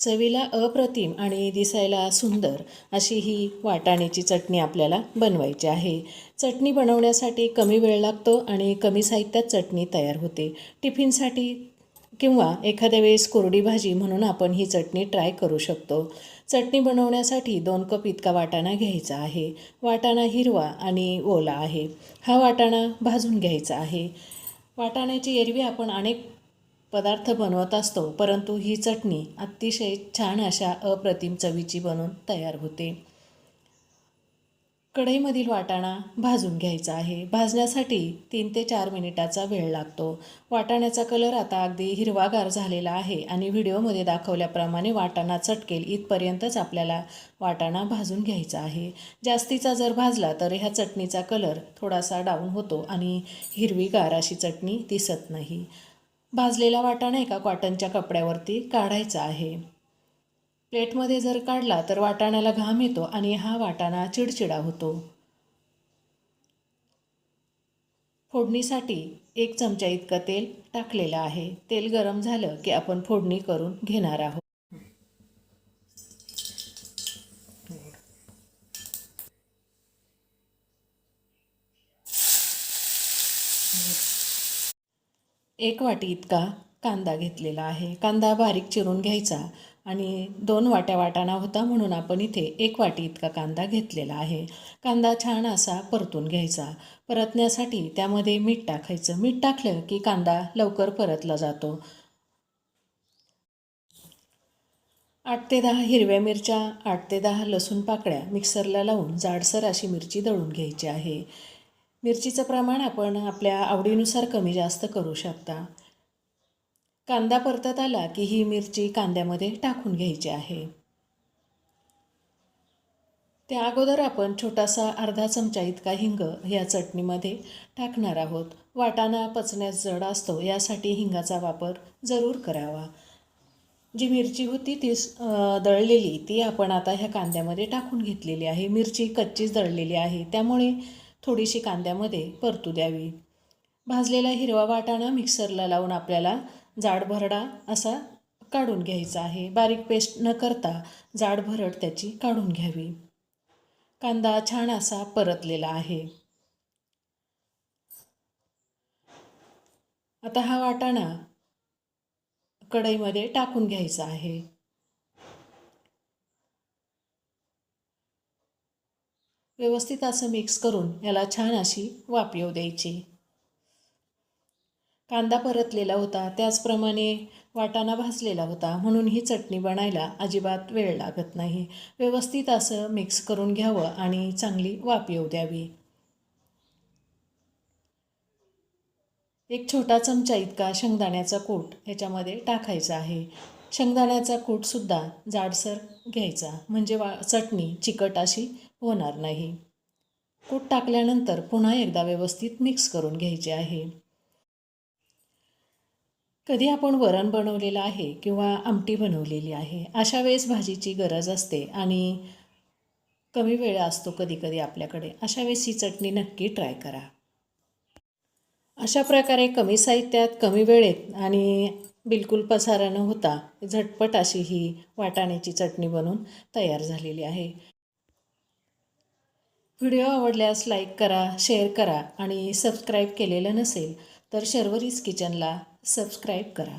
चवीला अप्रतिम आणि दिसायला सुंदर अशी ही वाटाण्याची चटणी आपल्याला बनवायची आहे. चटणी बनवण्यासाठी कमी वेळ लागतो आणि कमी साहित्यात चटणी तयार होते. टिफिनसाठी किंवा एखाद्या वेळेस कोरडी भाजी म्हणून आपण ही चटणी ट्राय करू शकतो. चटणी बनवण्यासाठी 2 कप इतका वाटाणा घ्यायचा आहे. वाटाणा हिरवा आणि ओला आहे. हा वाटाणा भाजून घ्यायचा आहे. वाटाण्याची एरवी आपण अनेक पदार्थ बनवत असतो, परंतु ही चटणी अतिशय छान अशा अप्रतिम चवीची बनून तयार होते. कढईमधील वाटाणा भाजून घ्यायचा आहे. भाजण्यासाठी 3 ते 4 मिनिटाचा वेळ लागतो. वाटाण्याचा कलर आता अगदी हिरवागार झालेला आहे आणि व्हिडिओमध्ये दाखवल्याप्रमाणे वाटाणा चटकेल इथपर्यंतच आपल्याला वाटाणा भाजून घ्यायचा आहे. जास्तीचा जर भाजला तर ह्या चटणीचा कलर थोडासा डाऊन होतो आणि हिरवीगार अशी चटणी दिसत नाही. भाजलेला वाटाणा एका कॉटनच्या कपड्यावरती काढायचा आहे. प्लेटमध्ये जर काढला तर वाटाण्याला घाम येतो आणि हा वाटाणा चिडचिडा होतो. फोडणीसाठी 1 चमचा इतकं तेल टाकलेलं आहे. तेल गरम झालं की आपण फोडणी करून घेणार आहोत. एक वाटी इतका कांदा घेतलेला आहे. कांदा बारीक चिरून घ्यायचा आणि 2 वाट्या वाटाणा होता म्हणून आपण इथे 1 वाटी इतका कांदा घेतलेला आहे. कांदा छान असा परतून घ्यायचा. परतण्यासाठी त्यामध्ये मीठ टाकायचं. मीठ टाकलं की कांदा लवकर परतला जातो. 8 ते 10 हिरव्या मिरच्या, 8 ते 10 लसूण पाकळ्या मिक्सरला लावून जाडसर अशी मिरची दळून घ्यायची आहे. मिरचीचं प्रमाण आपण आपल्या आवडीनुसार कमी जास्त करू शकता. कांदा परतत आला की ही मिरची कांद्यामध्ये टाकून घ्यायची आहे. त्या अगोदर आपण छोटासा अर्धा चमचा इतका हिंग या चटणीमध्ये टाकणार आहोत. वाटाणा पचण्यास जड असतो, यासाठी हिंगाचा वापर जरूर करावा. जी मिरची होती ती दळलेली ती आपण आता ह्या कांद्यामध्ये टाकून घेतलेली आहे. मिरची कच्चीच दळलेली आहे, त्यामुळे थोडीशी कांद्यामध्ये परतू द्यावी. भाजलेला हिरवा वाटाणा मिक्सरला लावून आपल्याला जाडभरडा असा काढून घ्यायचा आहे. बारीक पेस्ट न करता जाडभरड त्याची काढून घ्यावी. कांदा छान असा परतलेला आहे. आता हा वाटाणा कढईमध्ये टाकून घ्यायचा आहे. व्यवस्थित असं मिक्स करून याला छान अशी वाफ येऊ द्यायची. कांदा परतलेला होता, त्याचप्रमाणे वाटाणा भाजलेला होता, म्हणून ही चटणी बनायला अजिबात वेळ लागत नाही. व्यवस्थित असं मिक्स करून घ्यावं आणि चांगली वाफ येऊ द्यावी. 1 छोटा चमचा इतका शेंगदाण्याचा कूट ह्याच्यामध्ये टाकायचा आहे. शेंगदाण्याचा कूटसुद्धा जाडसर घ्यायचा, म्हणजे चटणी चिकट अशी होणार नाही. कूट टाकल्यानंतर पुन्हा एकदा व्यवस्थित मिक्स करून घ्यायचे आहे. कधी आपण वरण बनवलेलं आहे किंवा आमटी बनवलेली आहे, अशा वेळेस भाजीची गरज असते आणि कमी वेळ असतो कधी आपल्याकडे. अशा वेळेस ही चटणी नक्की ट्राय करा. अशा प्रकारे कमी साहित्यात कमी वेळेत आणि बिलकुल पसारा न होता झटपट अशी ही वाटाण्याची चटणी बनून तयार झालेली आहे. व्हिडिओ आवडल्यास लाईक करा, शेअर करा आणि सबस्क्राईब केलेलं नसेल तर शर्वरीज किचनला सबस्क्राईब करा.